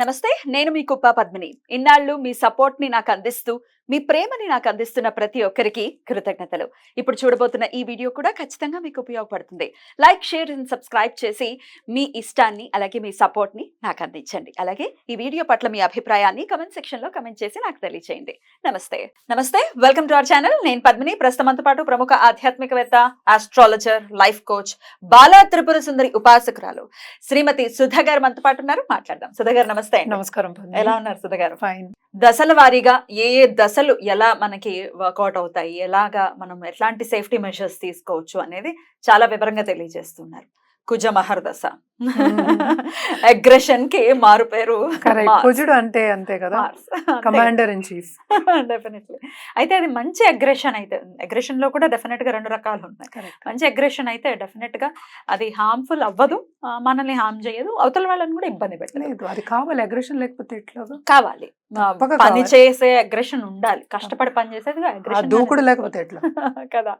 నమస్తే, నేను మీ కుప్ప పద్మిని. ఇన్నాళ్ళు మీ సపోర్ట్‌ని నాకందిస్తూ, మీ ప్రేమని నాకందిస్తున్న ప్రతి ఒక్కరికి కృతజ్ఞతలు. ఇప్పుడు చూడబోతున్న ఈ వీడియో కూడా ఖచ్చితంగా మీకు ఉపయోగపడుతుంది. లైక్, షేర్ అండ్ సబ్స్క్రైబ్ చేసి మీ ఇష్టాన్ని, అలాగే మీ సపోర్ట్‌ని నాకందించండి. అలాగే ఈ వీడియో పట్ల మీ అభిప్రాయాన్ని కామెంట్ సెక్షన్‌లో కామెంట్ చేసి నాకు తెలియజేయండి. నమస్తే. నమస్తే. Welcome to our channel. నేను పద్మిని. ప్రస్తుతం మనతో పాటు ప్రముఖ ఆధ్యాత్మికవేత్త, astrologer, life coach, Bala Tripura Sundari ఉపాసకురాలు శ్రీమతి సుధ గారు మనతో పాటు ఉన్నారు. మాట్లాడదాం. సుధ గారు నమస్తే అండి. నమస్కారం. ఎలా ఉన్నారు సుధ గారు? ఫైన్. దశల వారీగా ఏ దశలు ఎలా మనకి వర్కౌట్ అవుతాయి, ఎలాగా మనం ఎట్లాంటి సేఫ్టీ మెషర్స్ తీసుకోవచ్చు అనేది చాలా వివరంగా తెలియజేస్తున్నారు. కుజ మహర్దశ అగ్రెషన్ కి మారు పేరు కుజుడు అంటే అంతే కదా, కమాండర్ ఇన్ చీఫ్. డెఫినెట్లీ. అయితే అది మంచి అగ్రెషన్ అయితే, అగ్రెషన్ లో కూడా డెఫినెట్ గా రెండు రకాలు ఉన్నాయి. మంచి అగ్రెషన్ అయితే డెఫినెట్ గా అది హార్మ్ఫుల్ అవ్వదు, మనల్ని హార్మ్ చేయదు, అవతల వాళ్ళని కూడా ఇబ్బంది పెట్టలేదు. అది కావాలి, అగ్రెషన్ లేకపోతే ఎట్లా? కావాలి, పని చేసే అగ్రెషన్ ఉండాలి, కష్టపడి పని చేసేది అగ్రెషన్. దూకుడు లేకపోతే ఎట్లా కదా,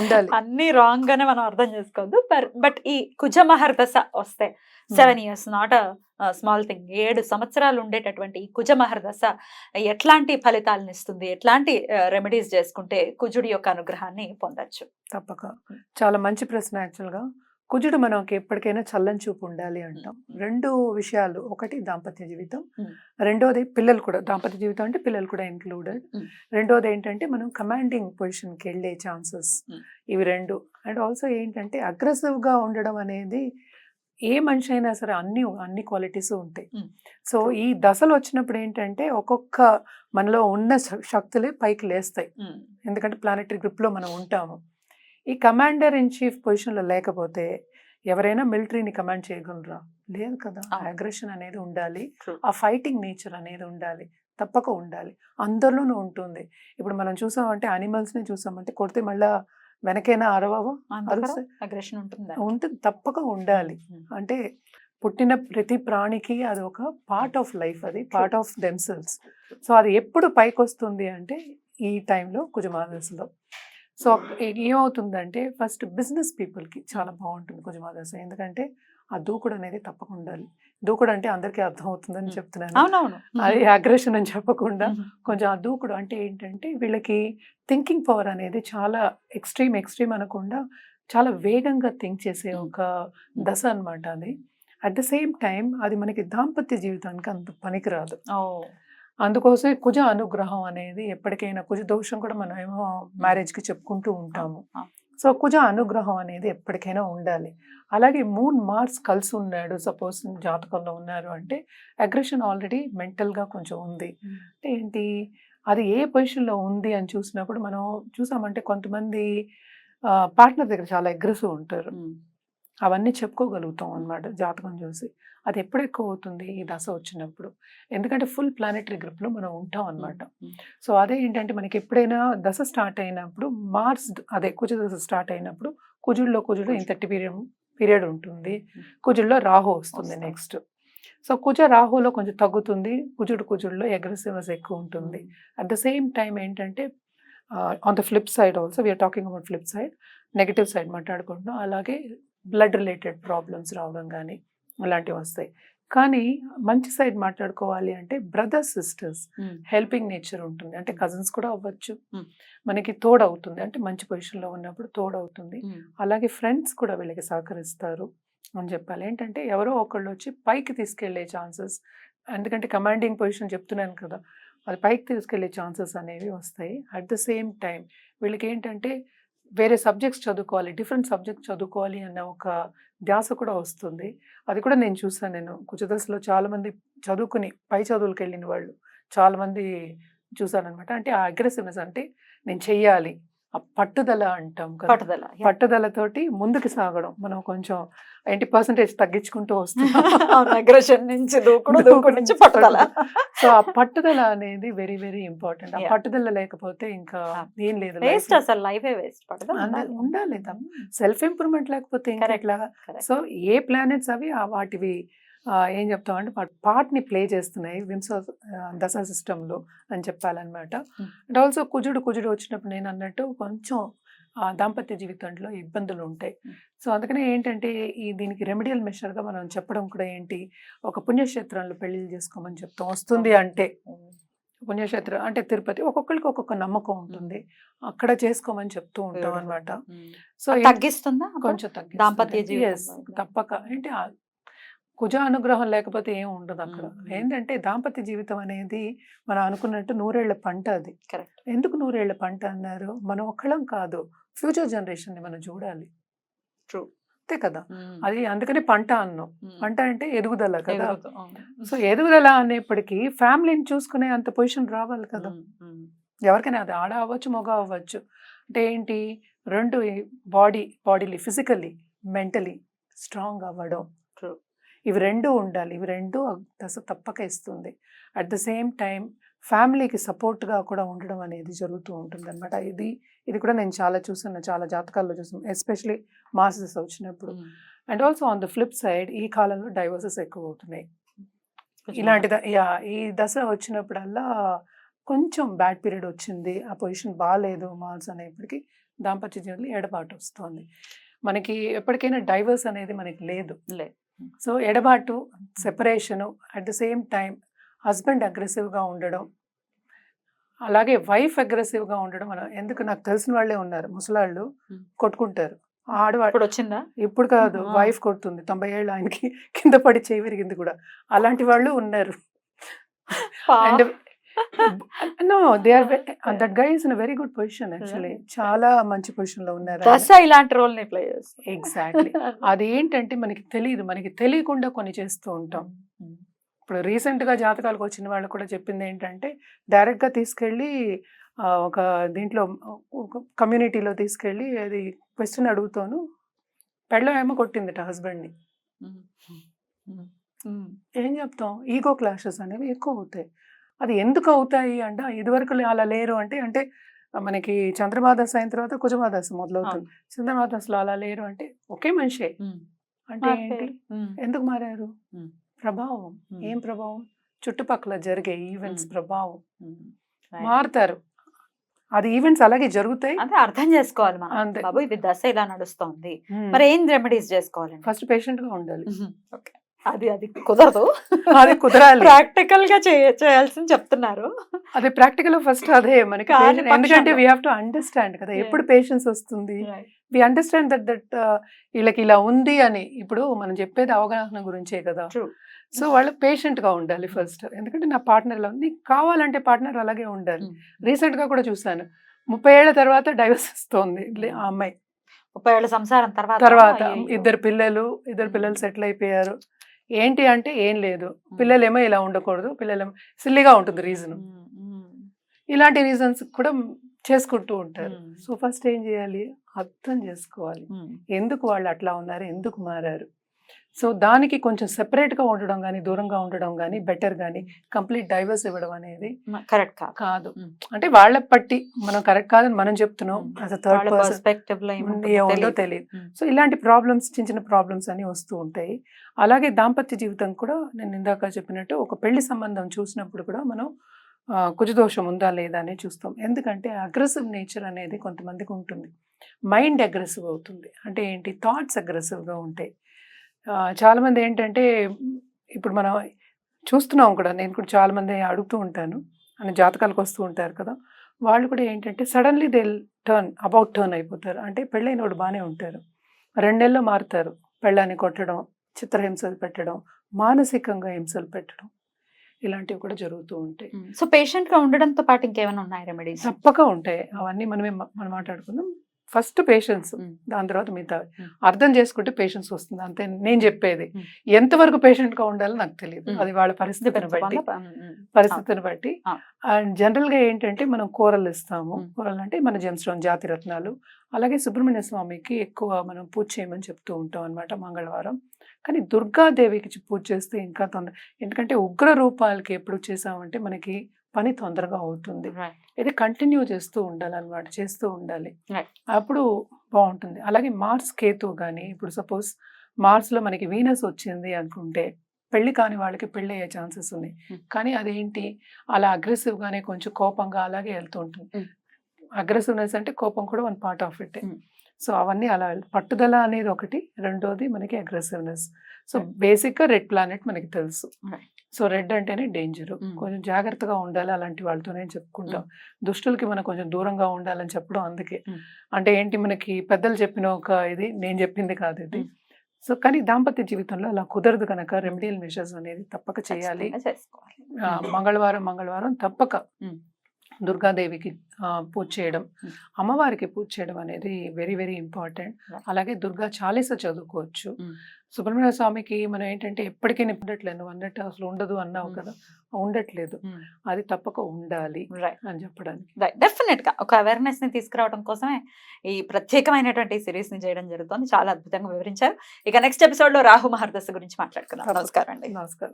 ఉండాలి. అన్ని రాంగ్ గానే మనం అర్థం చేసుకోవద్దు. బట్ ఈ కుజ మహర్దశ వస్తే 7 years నాట్ స్మాల్ థింగ్. 7 సంవత్సరాలు ఉండేటటువంటి ఈ కుజ మహర్దశ ఎట్లాంటి ఫలితాలను ఇస్తుంది, ఎట్లాంటి రెమెడీస్ చేసుకుంటే కుజుడి యొక్క అనుగ్రహాన్ని పొందొచ్చు? తప్పక. చాలా మంచి ప్రశ్న. యాక్చువల్ గా కుజుడు మనకి ఎప్పటికైనా చల్లని చూపు ఉండాలి అంటాం. 2 విషయాలు, ఒకటి దాంపత్య జీవితం, రెండోది పిల్లలు కూడా. దాంపత్య జీవితం అంటే పిల్లలు కూడా ఇంక్లూడెడ్. రెండోది ఏంటంటే మనం కమాండింగ్ పొజిషన్కి వెళ్ళే ఛాన్సెస్, ఇవి 2. అండ్ ఆల్సో ఏంటంటే అగ్రెసివ్ గా ఉండడం అనేది ఏ మనిషి అయినా సరే అన్ని క్వాలిటీస్ ఉంటాయి. సో ఈ దశలు వచ్చినప్పుడు ఏంటంటే ఒక్కొక్క మనలో ఉన్న శక్తులే పైకి లేస్తాయి, ఎందుకంటే ప్లానెటరీ గ్రిప్ లో మనం ఉంటాము. ఈ కమాండర్ ఇన్ చీఫ్ పొజిషన్లో లేకపోతే ఎవరైనా మిలిటరీని కమాండ్ చేయగలరా? లేదు కదా. అగ్రెషన్ అనేది ఉండాలి, ఆ ఫైటింగ్ నేచర్ అనేది ఉండాలి, తప్పక ఉండాలి, అందరిలోనూ ఉంటుంది. ఇప్పుడు మనం చూసామంటే అనిమల్స్ని చూసామంటే కొడితే మళ్ళా వెనకైనా అరవవా, అగ్రెషన్ ఉంటుంది, తప్పక ఉండాలి. అంటే పుట్టిన ప్రతి ప్రాణికి అది ఒక పార్ట్ ఆఫ్ లైఫ్, అది పార్ట్ ఆఫ్ దెమ్సెల్స్. సో అది ఎప్పుడు పైకి వస్తుంది అంటే ఈ టైంలో కుజమాదశలో. సో ఏమవుతుందంటే ఫస్ట్ బిజినెస్ పీపుల్కి చాలా బాగుంటుంది కుజమాదశ, ఎందుకంటే ఆ దూకుడు అనేది తప్పకుండా ఉండాలి. దూకుడు అంటే అందరికీ అర్థం అవుతుందని చెప్తున్నాను, అది అగ్రెషన్ అని చెప్పకుండా కొంచెం ఆ దూకుడు అంటే ఏంటంటే వీళ్ళకి థింకింగ్ పవర్ అనేది చాలా ఎక్స్ట్రీమ్ అనకుండా చాలా వేగంగా థింక్ చేసే ఒక దశ అనమాట అది. అట్ ద సేమ్ టైం అది మనకి దాంపత్య జీవితానికి అంత పనికిరాదు. అందుకోసమే కుజ అనుగ్రహం అనేది ఎప్పటికైనా, కుజ దోషం కూడా మనం ఏమో మ్యారేజ్కి చెప్పుకుంటూ ఉంటాము. సో కుజ అనుగ్రహం అనేది ఎప్పటికైనా ఉండాలి. అలాగే మూన్ మార్స్ కలిసి ఉన్నాడు, సపోజ్ జాతకంలో ఉన్నారు అంటే అగ్రెషన్ ఆల్రెడీ మెంటల్గా కొంచెం ఉంది. అంటే ఏంటి, అది ఏ పొజిషన్లో ఉంది అని చూసినప్పుడు మనం చూసామంటే కొంతమంది పార్ట్నర్ దగ్గర చాలా అగ్రెసివ్ ఉంటారు, అవన్నీ చెప్పుకోగలుగుతాం అన్నమాట జాతకం చూసి. అది ఎప్పుడు ఎక్కువ అవుతుంది ఈ దశ వచ్చినప్పుడు, ఎందుకంటే ఫుల్ ప్లానెటరీ గ్రిప్లో మనం ఉంటాం అన్నమాట. సో అదే ఏంటంటే మనకి ఎప్పుడైనా దశ స్టార్ట్ అయినప్పుడు మార్స్, అదే కుజ దశ స్టార్ట్ అయినప్పుడు కుజుడు ఇంతటి పీరియడ్ ఉంటుంది, కుజుల్లో రాహు వస్తుంది నెక్స్ట్. సో కుజ రాహులో కొంచెం తగ్గుతుంది, కుజుడులో అగ్రెసివ్నెస్ ఎక్కువ ఉంటుంది. అట్ ద సేమ్ టైం ఏంటంటే on the flip side also, we're talking about flip side, negative side మాట్లాడుకుంటున్నాం. అలాగే బ్లడ్ రిలేటెడ్ ప్రాబ్లమ్స్ రావడం కానీ అలాంటివి వస్తాయి. కానీ మంచి సైడ్ మాట్లాడుకోవాలి అంటే బ్రదర్స్ సిస్టర్స్ హెల్పింగ్ నేచర్ ఉంటుంది, అంటే కజిన్స్ కూడా అవ్వచ్చు, మనకి తోడవుతుంది, అంటే మంచి పొజిషన్లో ఉన్నప్పుడు తోడవుతుంది. అలాగే ఫ్రెండ్స్ కూడా వీళ్ళకి సహకరిస్తారు అని చెప్పాలి. ఏంటంటే ఎవరో ఒకళ్ళు వచ్చి పైకి తీసుకెళ్లే ఛాన్సెస్, ఎందుకంటే కమాండింగ్ పొజిషన్ చెప్తున్నాను కదా, అది పైకి తీసుకెళ్లే ఛాన్సెస్ అనేవి వస్తాయి. అట్ ద సేమ్ టైం వీళ్ళకి ఏంటంటే వేరే సబ్జెక్ట్స్ చదువుకోవాలి, డిఫరెంట్ సబ్జెక్ట్స్ చదువుకోవాలి అన్న ఒక ధ్యాస కూడా వస్తుంది. అది కూడా నేను చూసాను. నేను కుజదశలో చాలామంది చదువుకుని పై చదువులకు వెళ్ళిన వాళ్ళు చాలామంది చూసాను అనమాట. అంటే ఆ అగ్రెసివ్నెస్, అంటే నేను చెయ్యాలి, ఆ పట్టుదల అంటాం కదా, పట్టుదలతోటి ముందుకు సాగడం. మనం కొంచెం 80% తగ్గించుకుంటూ వస్తున్నాం అగ్రెషన్ నుంచి, దూకుడు నుంచి పట్టుదల. సో ఆ పట్టుదల అనేది వెరీ వెరీ ఇంపార్టెంట్. ఆ పట్టుదల లేకపోతే ఇంకా ఏం లేదు, వేస్ట్, అసలు లైఫే వేస్ట్. ఉండాలి, సెల్ఫ్ ఇంప్రూవ్మెంట్ లేకపోతే ఇంకా ఎట్లా? సో ఏ ప్లానెట్స్ అవి వాటివి ఏం చెప్తామంటే పార్ట్ని ప్లే చేస్తున్నాయి దశ సిస్టంలో అని చెప్పాలన్నమాట. అండ్ ఆల్సో కుజుడు వచ్చినప్పుడు నేను అన్నట్టు కొంచెం దాంపత్య జీవితంలో ఇబ్బందులు ఉంటాయి. Mm. సో అందుకనే ఏంటంటే దీనికి రెమెడియల్ మెషర్గా మనం చెప్పడం కూడా ఏంటి, ఒక పుణ్యక్షేత్రంలో పెళ్లిళ్ళు చేసుకోమని చెప్తాం. వస్తుంది అంటే పుణ్యక్షేత్రం అంటే తిరుపతి, ఒక్కొక్కరికి ఒక్కొక్క నమ్మకం ఉంటుంది, అక్కడ చేసుకోమని చెప్తూ ఉంటాం అనమాట. సో తగ్గిస్తుందా కొంచెం దాంపత్య తగ్గిస్తుంది. Yes, జీవితంలో? తప్పక. ఏంటి కుజ అనుగ్రహం లేకపోతే ఏం ఉండదు అక్కడ. ఏంటంటే దాంపత్య జీవితం అనేది మనం అనుకున్నట్టు నూరేళ్ల పంట. అది Correct. ఎందుకు నూరేళ్ల పంట అన్నారు? మనం ఒక్కళ్ళం కాదు, ఫ్యూచర్ జనరేషన్ ని మనం చూడాలి. True. అంతే కదా. అది అందుకని పంట అన్నాం. పంట అంటే ఎదుగుదల కదా. సో ఎదుగుదల అనేప్పటికీ ఫ్యామిలీని చూసుకునే అంత పొజిషన్ రావాలి కదా. ఎవరికైనా అది ఆడ అవ్వచ్చు, మగ అవ్వచ్చు. అంటే ఏంటి, రెండు బాడీలీ ఫిజికల్లీ మెంటలీ స్ట్రాంగ్ అవ్వడం, ఇవి రెండు ఉండాలి. ఇవి రెండు దశ తప్పక ఇస్తుంది. అట్ ద సేమ్ టైం ఫ్యామిలీకి సపోర్ట్గా కూడా ఉండడం అనేది జరుగుతూ ఉంటుంది అనమాట. ఇది కూడా నేను చాలా చూసాను, చాలా జాతకాల్లో చూసాను, ఎస్పెషలీ మాసెస్ వచ్చినప్పుడు. And also on the flip side ఈ కాలంలో డైవర్సెస్ ఎక్కువ అవుతున్నాయి. ఇలాంటి ఈ దశ వచ్చినప్పుడల్లా కొంచెం బ్యాడ్ పీరియడ్ వచ్చింది, ఆ పొజిషన్ బాగాలేదు మాల్స్ అనేప్పటికీ దాంపత్య జీవితంలో ఎడబాటు వస్తుంది. మనకి ఎప్పటికైనా డైవర్స్ అనేది మనకి లేదు. సో ఎడబాటు, separation, at the same time husband అగ్రెసివ్గా ఉండడం, అలాగే వైఫ్ అగ్రెసివ్గా ఉండడం. ఎందుకు నాకు తెలిసిన వాళ్ళే ఉన్నారు, ముసలాళ్ళు కొట్టుకుంటారు. ఆడవాళ్ళు వచ్చిందా? ఇప్పుడు కాదు, వైఫ్ కొడుతుంది, 90 ఏళ్ళు ఆయనకి, కింద పడి చేయి విరిగింది కూడా. అలాంటి వాళ్ళు ఉన్నారు. And no, they are that guy is in very good position actually. చాలా మంచి పొజిషన్ లో ఉన్నారు. ఇలాంటి రోల్ ని ప్లే చేస్తారు. ఎగ్జాక్ట్లీ. అది ఏంటంటే మనకి తెలియదు, మనకి తెలియకుండా కొన్ని చేస్తూ ఉంటాం. ఇప్పుడు రీసెంట్ గా జాతకాలకు వచ్చిన వాళ్ళు కూడా చెప్పింది ఏంటంటే, డైరెక్ట్ గా తీసుకెళ్ళి ఒక దీంట్లో కమ్యూనిటీలో తీసుకెళ్ళి అది క్వశ్చన్ అడుగుతాను, పెళ్ళం ఏమో కొట్టిందిట హస్బెండ్ ని. ఏం చెప్తాం, ఈగో క్లాషెస్ అనేవి ఎక్కువ అవుతాయి. అది ఎందుకు అవుతాయి అంటే, ఇదివరకు అలా లేరు అంటే మనకి చంద్రమాదశ అయిన తర్వాత కుజమాదశ మొదలవుతుంది. చంద్రమాదశలో అలా లేరు అంటే ఒకే మనిషే అంటే ఏంటి, ఎందుకు మారారు? ప్రభావం. ఏం ప్రభావం? చుట్టుపక్కల జరిగే ఈవెంట్స్ ప్రభావం. మారుతారు, అది ఈవెంట్స్ అలాగే జరుగుతాయి. అంటే అర్థం చేసుకోవాలి మనం, బాబు ఇది దశ ఇలా నడుస్తోంది, మరి ఏం రెమెడీస్ చేసుకోవాలి? ఫస్ట్ పేషెంట్ గా ఉండాలి. అది కుదరదు, అది కుదరాలి. ప్రాక్టికల్ గా చేయాల్సింది చెప్తున్నారు. అది ప్రాక్టికల్ ఫస్ట్ అదే మనకి. ఎందుకంటే వీ హావ్ టు అండర్స్టాండ్ కదా ఎప్పుడు పేషెన్స్ వస్తుంది. వి అండర్స్టాండ్ దట్ వీళ్ళకి ఇలా ఉంది అని. ఇప్పుడు మనం చెప్పేది అవగాహన గురించే కదా. సో వాళ్ళు పేషెంట్ గా ఉండాలి ఫస్ట్. ఎందుకంటే నా పార్ట్నర్ ఇలా ఉంది, నీకు కావాలంటే పార్ట్నర్ అలాగే ఉండాలి. రీసెంట్ గా కూడా చూసాను, 30 ఏళ్ల తర్వాత డైవర్స్ ఇస్తోంది ఆ అమ్మాయి. 30 ఏళ్ల సంసారం తర్వాత ఇద్దరు పిల్లలు సెటిల్ అయిపోయారు. ఏంటి అంటే ఏం లేదు, పిల్లలేమో ఇలా ఉండకూడదు, పిల్లలేమో సిల్లిగా ఉంటుంది రీజన్. ఇలాంటి రీజన్స్ కూడా చేసుకుంటూ ఉంటారు. సో ఫస్ట్ ఏం చేయాలి, అర్థం చేసుకోవాలి ఎందుకు వాళ్ళు అట్లా ఉన్నారు, ఎందుకు మారారు. సో దానికి కొంచెం సెపరేట్ గా ఉండడం కానీ, దూరంగా ఉండడం కానీ బెటర్, కానీ కంప్లీట్ డైవర్స్ ఇవ్వడం అనేది కరెక్ట్ కాదు. అంటే వాళ్ళ పట్టి మనం కరెక్ట్ కాదని మనం చెప్తున్నాం, యాజ్ అ థర్డ్ పర్స్పెక్టివ్ ఏముందో తెలియదు. సో ఇలాంటి ప్రాబ్లమ్స్, చిన్న చిన్న ప్రాబ్లమ్స్ అన్ని వస్తూ ఉంటాయి. అలాగే దాంపత్య జీవితం కూడా నేను ఇందాక చెప్పినట్టు ఒక పెళ్లి సంబంధం చూసినప్పుడు కూడా మనం కుజదోషం ఉందా లేదా అని చూస్తాం. ఎందుకంటే అగ్రెసివ్ నేచర్ అనేది కొంతమందికి ఉంటుంది, మైండ్ అగ్రెసివ్ అవుతుంది. అంటే ఏంటి, థాట్స్ అగ్రెసివ్గా ఉంటాయి. చాలామంది ఏంటంటే ఇప్పుడు మనం చూస్తున్నాం కూడా, నేను కూడా చాలామంది అడుగుతూ ఉంటాను, అని జాతకాలకు వస్తూ ఉంటారు కదా, వాళ్ళు కూడా ఏంటంటే సడన్లీ దే టర్న్ అయిపోతారు. అంటే పెళ్ళైనోడు బాగానే ఉంటారు, 2 నెలల్లో మారుతారు. పెళ్ళాన్ని కొట్టడం, చిత్రహింసలు పెట్టడం, మానసికంగా హింసలు పెట్టడం, ఇలాంటివి కూడా జరుగుతూ ఉంటాయి. సో పేషెంట్ గా ఉండడంతో పాటు ఇంకేమైనా ఉన్నాయి రెమెడీస్? తప్పక ఉంటాయి, అవన్నీ మనం మాట్లాడుకుందాం. ఫస్ట్ పేషెన్స్, దాని తర్వాత మిగతా అర్థం చేసుకుంటే పేషెన్స్ వస్తుంది అంతే. నేను చెప్పేది ఎంతవరకు పేషెంట్ గా ఉండాలో నాకు తెలియదు, అది వాళ్ళ పరిస్థితిని బట్టి. అండ్ జనరల్ గా ఏంటంటే మనం కూరలు ఇస్తాము. కూరలు అంటే మన జెమ్స్టోన్ జాతి రత్నాలు, అలాగే సుబ్రహ్మణ్య స్వామికి ఎక్కువ మనం పూజ చేయమని చెప్తూ ఉంటాం అనమాట మంగళవారం. కానీ దుర్గాదేవికి పూజ చేస్తే ఇంకా తొందర, ఎందుకంటే ఉగ్ర రూపాలకి ఎప్పుడు చేసామంటే మనకి పని తొందరగా అవుతుంది. ఇది కంటిన్యూ చేస్తూ ఉండాలన్నమాట, చేస్తూ ఉండాలి, అప్పుడు బాగుంటుంది. అలాగే మార్స్ కేతు కానీ, ఇప్పుడు సపోజ్ మార్స్లో మనకి వీనస్ వచ్చింది అనుకుంటే పెళ్లి కాని వాళ్ళకి పెళ్లి అయ్యే ఛాన్సెస్ ఉన్నాయి. కానీ అదేంటి, అలా అగ్రెసివ్గానే కొంచెం కోపంగా అలాగే వెళ్తూ ఉంటుంది. అగ్రెసివ్నెస్ అంటే కోపం కూడా one part of it. Mm. So అవన్నీ అలా పట్టుదల అనేది ఒకటి, రెండోది మనకి అగ్రెసివ్నెస్. So Mm. బేసిక్గా రెడ్ ప్లానెట్ మనకి తెలుసు. Right. సో రెడ్ అంటేనే డేంజర్, Mm. కొంచెం జాగ్రత్తగా ఉండాలి అలాంటి వాళ్ళతోనే చెప్పుకుంటాం. దుష్టులకి మనం కొంచెం దూరంగా ఉండాలని చెప్పడం అందుకే. Mm. అంటే ఏంటి, మనకి పెద్దలు చెప్పిన ఒక ఇది నేను చెప్పింది కాదు ఇది. Mm. సో కానీ దాంపత్య జీవితంలో అలా కుదరదు కనుక రెమెడియల్ మెషర్స్ అనేది తప్పక చేయాలి. ఖచ్చితంగా చేసుకోవాలి. మంగళవారం తప్పక Mm. దుర్గాదేవికి పూజ చేయడం, Mm. అమ్మవారికి పూజ చేయడం అనేది వెరీ వెరీ ఇంపార్టెంట్. Right. అలాగే దుర్గా చాలీస చదువుకోవచ్చు. Mm. సుబ్రహ్మణ్య స్వామికి మనం ఏంటంటే ఎప్పటికీ ఉండట్లేదు, నువ్వు అన్నట్టు అసలు ఉండదు అన్నావు Mm. కదా, ఉండట్లేదు, Mm. అది తప్పక ఉండాలి Right. అని చెప్పడానికి. డెఫినెట్ గా ఒక అవేర్నెస్ ని తీసుకురావడం కోసమే ఈ ప్రత్యేకమైనటువంటి సిరీస్ ని చేయడం జరుగుతుంది. చాలా అద్భుతంగా వివరించారు. ఇక నెక్స్ట్ ఎపిసోడ్ లో రాహు మహర్దశ గురించి మాట్లాడుకుందాం. నమస్కారం అండి. నమస్కారం.